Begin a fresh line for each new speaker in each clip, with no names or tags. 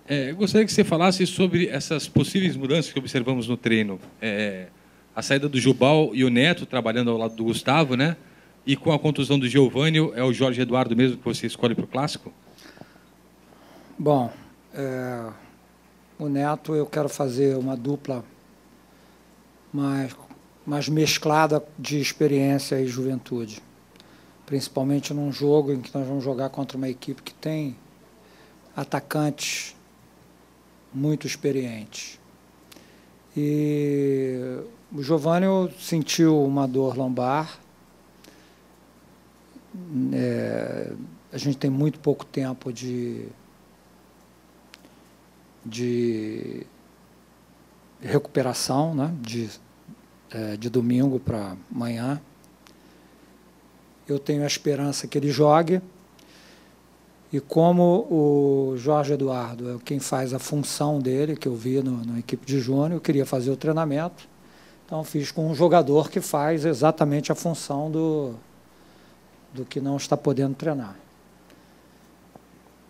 Eu gostaria que você falasse sobre essas possíveis mudanças que observamos no treino. A saída do Jubal e o Neto trabalhando ao lado do Gustavo, né? E com a contusão do Giovânio, é o Jorge Eduardo mesmo que você escolhe para o Clássico?
Bom, o Neto eu quero fazer uma dupla mais mesclada de experiência e juventude. Principalmente num jogo em que nós vamos jogar contra uma equipe que tem atacantes muito experientes. E o Giovânio sentiu uma dor lombar. A gente tem muito pouco tempo de recuperação, né? De domingo para amanhã. Eu tenho a esperança que ele jogue. E como o Jorge Eduardo é quem faz a função dele, que eu vi na equipe de júnior, eu queria fazer o treinamento. Então, fiz com um jogador que faz exatamente a função do que não está podendo treinar.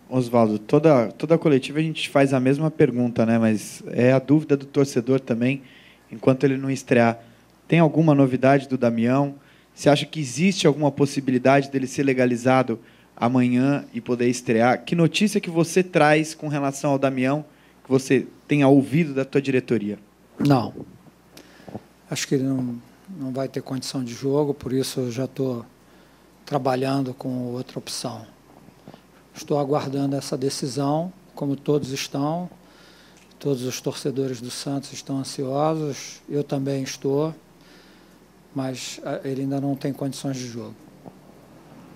Oswaldo, toda coletiva a gente faz a mesma pergunta, né? Mas é a dúvida do torcedor também, enquanto ele não estrear. Tem alguma novidade do Damião? Você acha que existe alguma possibilidade dele ser legalizado amanhã e poder estrear? Que notícia que você traz com relação ao Damião, que você tenha ouvido da tua diretoria?
Não. Acho que ele não vai ter condição de jogo, por isso eu já estou trabalhando com outra opção. Estou aguardando essa decisão, como todos estão. Todos os torcedores do Santos estão ansiosos, eu também estou, mas ele ainda não tem condições de jogo.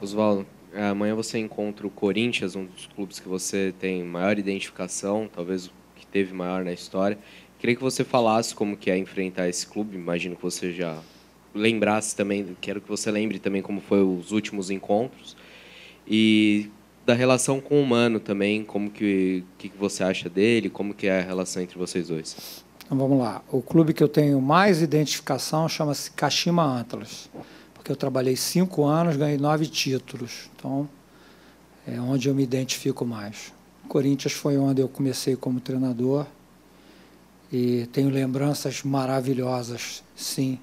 Oswaldo, amanhã você encontra o Corinthians, um dos clubes que você tem maior identificação, talvez o que teve maior na história. Queria que você falasse como que é enfrentar esse clube. Imagino que você já lembrasse também, quero que você lembre também como foi os últimos encontros. E da relação com o Mano também, como que você acha dele, como que é a relação entre vocês dois?
Então vamos lá. O clube que eu tenho mais identificação chama-se Kashima Antlers, porque eu trabalhei 5 anos, ganhei 9 títulos. Então, é onde eu me identifico mais. O Corinthians foi onde eu comecei como treinador e tenho lembranças maravilhosas, sim,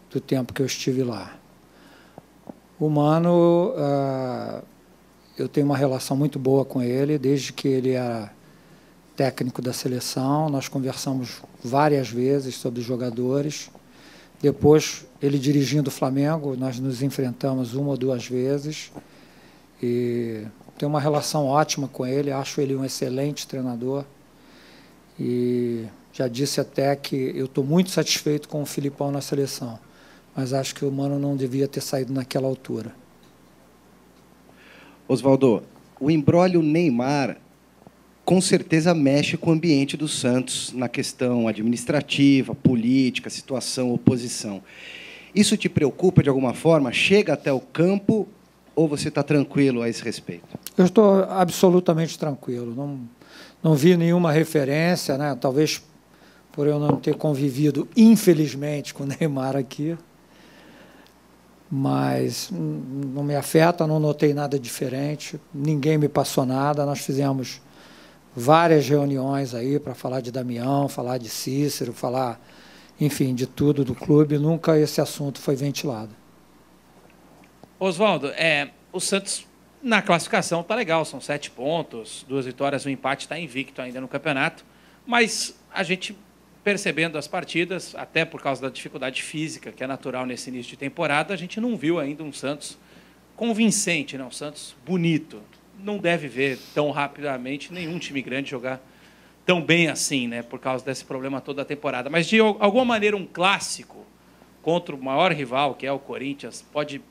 do tempo que eu estive lá. O Mano, eu tenho uma relação muito boa com ele, desde que ele era técnico da seleção. Nós conversamos várias vezes sobre os jogadores. Depois, ele dirigindo o Flamengo, nós nos enfrentamos 1 ou 2 vezes. E tenho uma relação ótima com ele, acho ele um excelente treinador. E já disse até que eu estou muito satisfeito com o Filipão na seleção, mas acho que o Mano não devia ter saído naquela altura.
Oswaldo, o imbróglio Neymar com certeza mexe com o ambiente do Santos na questão administrativa, política, situação, oposição. Isso te preocupa de alguma forma? Chega até o campo ou você está tranquilo a esse respeito?
Eu estou absolutamente tranquilo. Não vi nenhuma referência, né? Talvez por eu não ter convivido, infelizmente, com o Neymar aqui. Mas não me afeta, não notei nada diferente, ninguém me passou nada. Nós fizemos várias reuniões aí para falar de Damião, falar de Cícero, falar, enfim, de tudo do clube. Nunca esse assunto foi ventilado.
Oswaldo, o Santos na classificação está legal, são 7 pontos, 2 vitórias, 1 empate, está invicto ainda no campeonato, mas a gente percebendo as partidas, até por causa da dificuldade física, que é natural nesse início de temporada, a gente não viu ainda um Santos convincente, né? Um Santos bonito. Não deve ver tão rapidamente nenhum time grande jogar tão bem assim, né? Por causa desse problema todo da temporada. Mas, de alguma maneira, um clássico contra o maior rival, que é o Corinthians, pode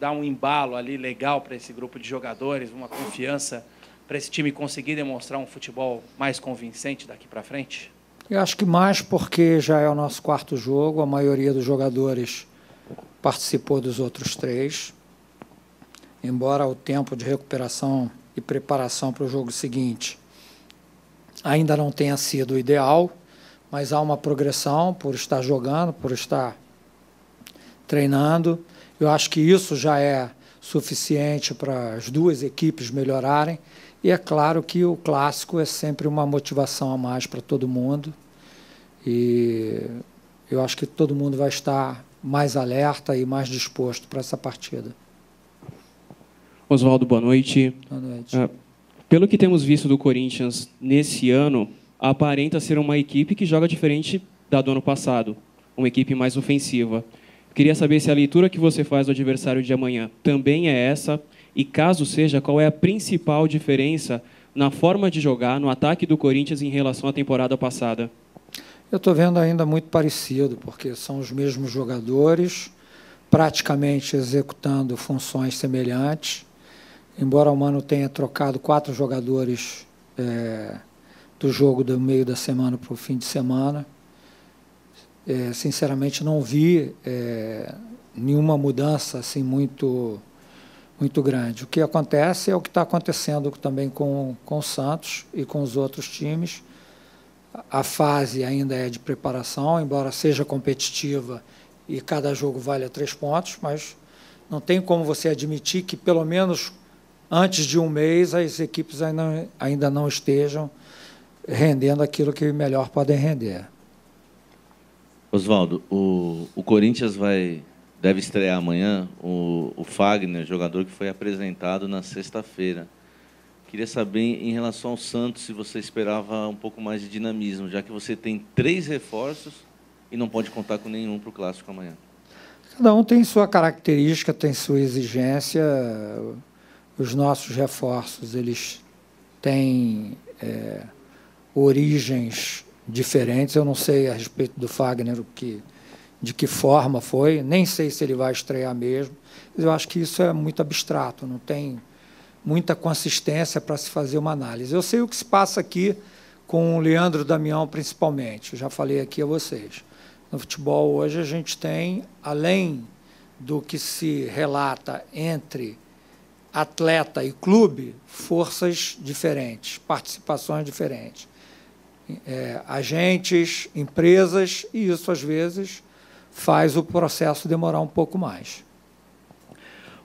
dar um embalo ali legal para esse grupo de jogadores, uma confiança para esse time conseguir demonstrar um futebol mais convincente daqui para frente?
Eu acho que mais porque já é o nosso 4º jogo, a maioria dos jogadores participou dos outros 3. Embora o tempo de recuperação e preparação para o jogo seguinte ainda não tenha sido o ideal, mas há uma progressão por estar jogando, por estar treinando. Eu acho que isso já é suficiente para as 2 equipes melhorarem E é claro que o clássico é sempre uma motivação a mais para todo mundo. E eu acho que todo mundo vai estar mais alerta e mais disposto para essa partida.
Oswaldo, boa noite.
Boa noite.
Pelo que temos visto do Corinthians nesse ano, aparenta ser uma equipe que joga diferente da do ano passado, uma equipe mais ofensiva. Queria saber se a leitura que você faz do adversário de amanhã também é essa, e caso seja, qual é a principal diferença na forma de jogar, no ataque do Corinthians em relação à temporada passada?
Eu estou vendo ainda muito parecido, porque são os mesmos jogadores, praticamente executando funções semelhantes, embora o Mano tenha trocado 4 jogadores do jogo do meio da semana para o fim de semana. Sinceramente, não vi nenhuma mudança assim muito grande. O que acontece é o que está acontecendo também com o Santos e com os outros times. A fase ainda é de preparação, embora seja competitiva e cada jogo valha 3 pontos, mas não tem como você admitir que, pelo menos antes de um mês, as equipes ainda não estejam rendendo aquilo que melhor podem render.
Oswaldo, o Corinthians deve estrear amanhã o Fagner, jogador que foi apresentado na sexta-feira. Queria saber, em relação ao Santos, se você esperava um pouco mais de dinamismo, já que você tem 3 reforços e não pode contar com nenhum para o Clássico amanhã.
Cada um tem sua característica, tem sua exigência. Os nossos reforços, eles têm origens diferentes. Eu não sei a respeito do Fagner de que forma foi, nem sei se ele vai estrear mesmo. Mas eu acho que isso é muito abstrato, não tem muita consistência para se fazer uma análise. Eu sei o que se passa aqui com o Leandro Damião, principalmente. Eu já falei aqui a vocês. No futebol hoje a gente tem, além do que se relata entre atleta e clube, forças diferentes, participações diferentes. Agentes, empresas, e isso, às vezes, faz o processo demorar um pouco mais.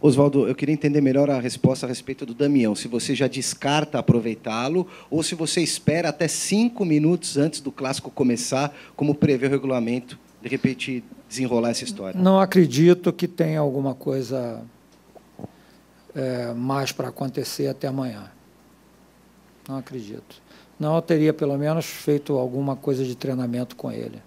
Oswaldo, eu queria entender melhor a resposta a respeito do Damião. Se você já descarta aproveitá-lo ou se você espera até 5 minutos antes do Clássico começar, como prevê o regulamento, de repente desenrolar essa história.
Não acredito que tenha alguma coisa mais para acontecer até amanhã. Não acredito. Não, eu teria, pelo menos, feito alguma coisa de treinamento com ele.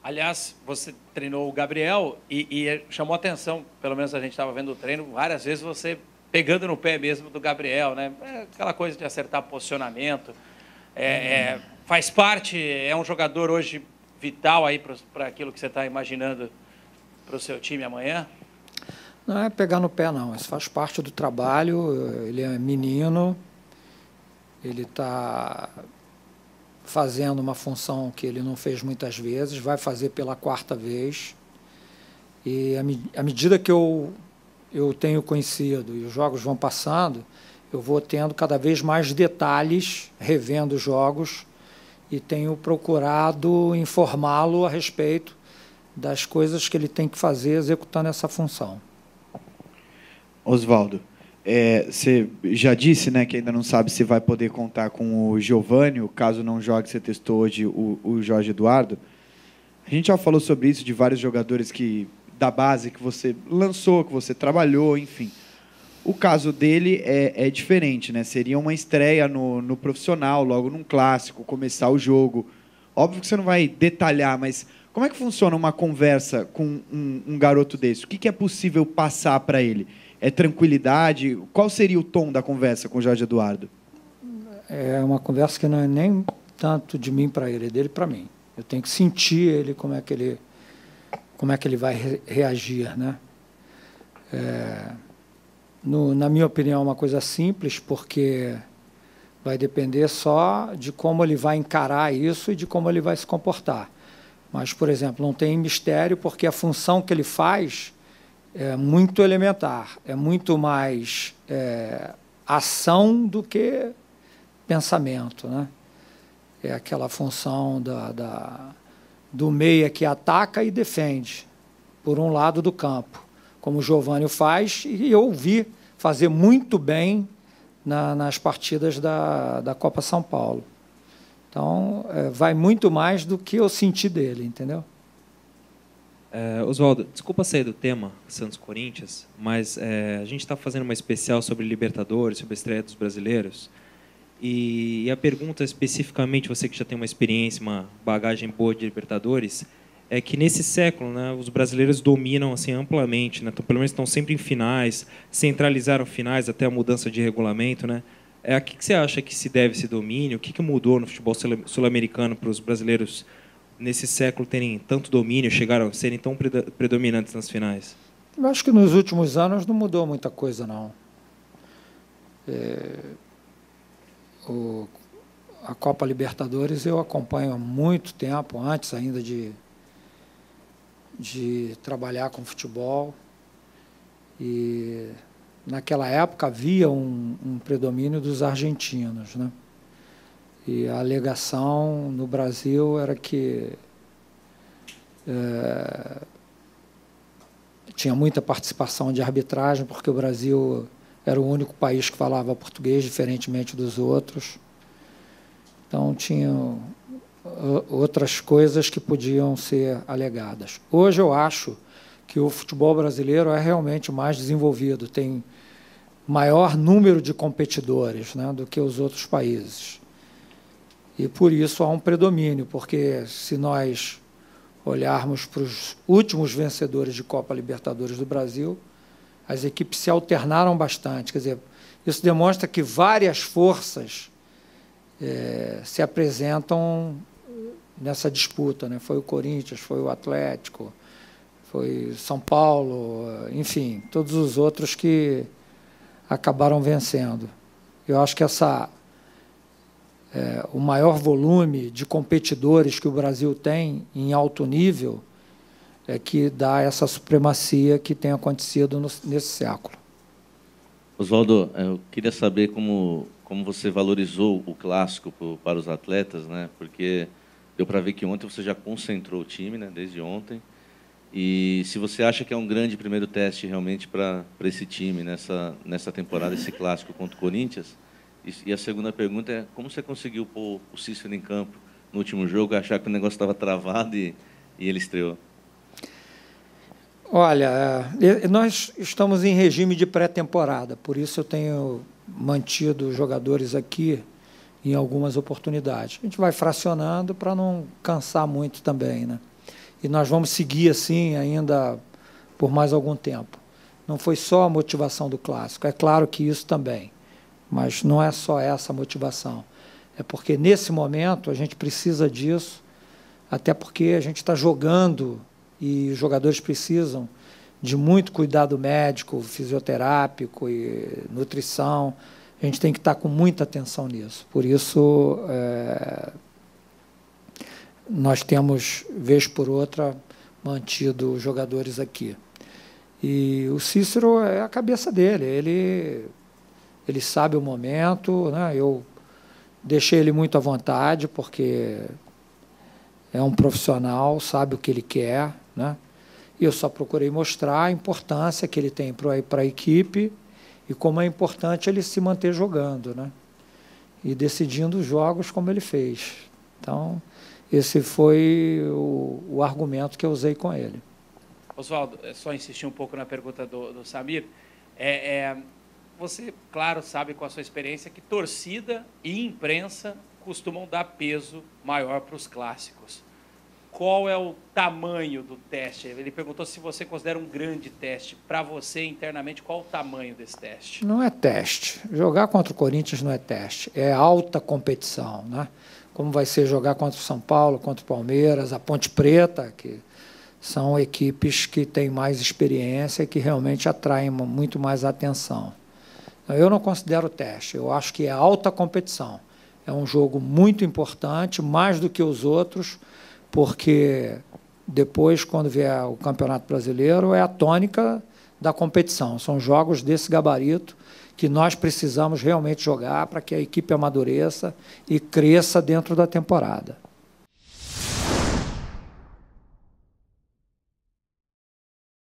Aliás, você treinou o Gabriel e chamou atenção, pelo menos a gente estava vendo o treino, várias vezes você pegando no pé mesmo do Gabriel, né? Aquela coisa de acertar posicionamento. Faz parte, é um jogador hoje vital aí para aquilo que você está imaginando para o seu time amanhã?
Não é pegar no pé, não. Isso faz parte do trabalho. Ele é menino, ele está fazendo uma função que ele não fez muitas vezes, vai fazer pela 4ª vez. E à medida que eu tenho conhecido e os jogos vão passando, eu vou tendo cada vez mais detalhes, revendo os jogos, e tenho procurado informá-lo a respeito das coisas que ele tem que fazer executando essa função.
Oswaldo, você já disse, né, que ainda não sabe se vai poder contar com o Giovânio, caso não jogue, você testou hoje o Jorge Eduardo. A gente já falou sobre isso, de vários jogadores da base que você lançou, que você trabalhou, enfim. O caso dele é diferente, né? Seria uma estreia no profissional, logo num clássico, começar o jogo. Óbvio que você não vai detalhar, mas como é que funciona uma conversa com um garoto desse? O que é possível passar para ele? É tranquilidade? Qual seria o tom da conversa com o Jorge Eduardo?
É uma conversa que não é nem tanto de mim para ele, é dele para mim. Eu tenho que sentir ele, como é que ele vai reagir, né? Na minha opinião, é uma coisa simples, porque vai depender só de como ele vai encarar isso e de como ele vai se comportar. Mas, por exemplo, não tem mistério, porque a função que ele faz é muito elementar, é muito mais ação do que pensamento, né? É aquela função do meia que ataca e defende, por um lado do campo, como o Giovânio faz, e eu vi fazer muito bem nas partidas da Copa São Paulo. Então, vai muito mais do que eu senti dele, entendeu?
Oswaldo, desculpa sair do tema Santos-Corinthians, mas a gente está fazendo uma especial sobre Libertadores, sobre a estreia dos brasileiros. E a pergunta especificamente, você que já tem uma experiência, uma bagagem boa de Libertadores, é que nesse século, né, os brasileiros dominam assim amplamente, né? Então, pelo menos estão sempre em finais, centralizaram finais até a mudança de regulamento, né? A que você acha que se deve esse domínio? O que mudou no futebol sul-americano para os brasileiros nesse século terem tanto domínio, chegaram a serem tão predominantes nas finais?
Eu acho que nos últimos anos não mudou muita coisa, não. A Copa Libertadores eu acompanho há muito tempo, antes ainda de trabalhar com futebol. E naquela época havia um predomínio dos argentinos, né? E a alegação no Brasil era que tinha muita participação de arbitragem, porque o Brasil era o único país que falava português, diferentemente dos outros. Então, tinha outras coisas que podiam ser alegadas. Hoje, eu acho que o futebol brasileiro é realmente mais desenvolvido, tem maior número de competidores, né, do que os outros países. E, por isso, há um predomínio, porque se nós olharmos para os últimos vencedores de Copa Libertadores do Brasil, as equipes se alternaram bastante. Quer dizer, isso demonstra que várias forças se apresentam nessa disputa, né? Foi o Corinthians, foi o Atlético, foi São Paulo, enfim, todos os outros que acabaram vencendo. Eu acho que o maior volume de competidores que o Brasil tem em alto nível é que dá essa supremacia que tem acontecido nesse século.
Oswaldo, eu queria saber como você valorizou o clássico para os atletas, né? Porque deu para ver que ontem você já concentrou o time, né? Desde ontem. E se você acha que é um grande primeiro teste realmente para esse time nessa temporada, esse clássico contra o Corinthians. E a segunda pergunta é como você conseguiu pôr o Cícero em campo no último jogo, achar que o negócio estava travado e ele estreou?
Olha, nós estamos em regime de pré-temporada, por isso eu tenho mantido os jogadores aqui em algumas oportunidades. A gente vai fracionando para não cansar muito também, né? E nós vamos seguir assim ainda por mais algum tempo. Não foi só a motivação do clássico, é claro que isso também, mas não é só essa motivação. É porque, nesse momento, a gente precisa disso, até porque a gente está jogando e os jogadores precisam de muito cuidado médico, fisioterápico e nutrição. A gente tem que estar com muita atenção nisso. Por isso, nós temos, vez por outra, mantido os jogadores aqui. E o Cícero é a cabeça dele, ele sabe o momento, né? Eu deixei ele muito à vontade, porque é um profissional, sabe o que ele quer, né? E eu só procurei mostrar a importância que ele tem para a equipe e como é importante ele se manter jogando, né? E decidindo os jogos como ele fez. Então, esse foi o argumento que eu usei com ele.
Oswaldo, só insistir um pouco na pergunta do Samir. Você, claro, sabe com a sua experiência que torcida e imprensa costumam dar peso maior para os clássicos. Qual é o tamanho do teste? Ele perguntou se você considera um grande teste. Para você, internamente, qual o tamanho desse teste?
Não é teste. Jogar contra o Corinthians não é teste. É alta competição, né? Como vai ser jogar contra o São Paulo, contra o Palmeiras, a Ponte Preta, que são equipes que têm mais experiência e que realmente atraem muito mais atenção. Eu não considero teste. Eu acho que é alta competição. É um jogo muito importante, mais do que os outros, porque depois, quando vier o Campeonato Brasileiro, é a tônica da competição. São jogos desse gabarito que nós precisamos realmente jogar para que a equipe amadureça e cresça dentro da temporada.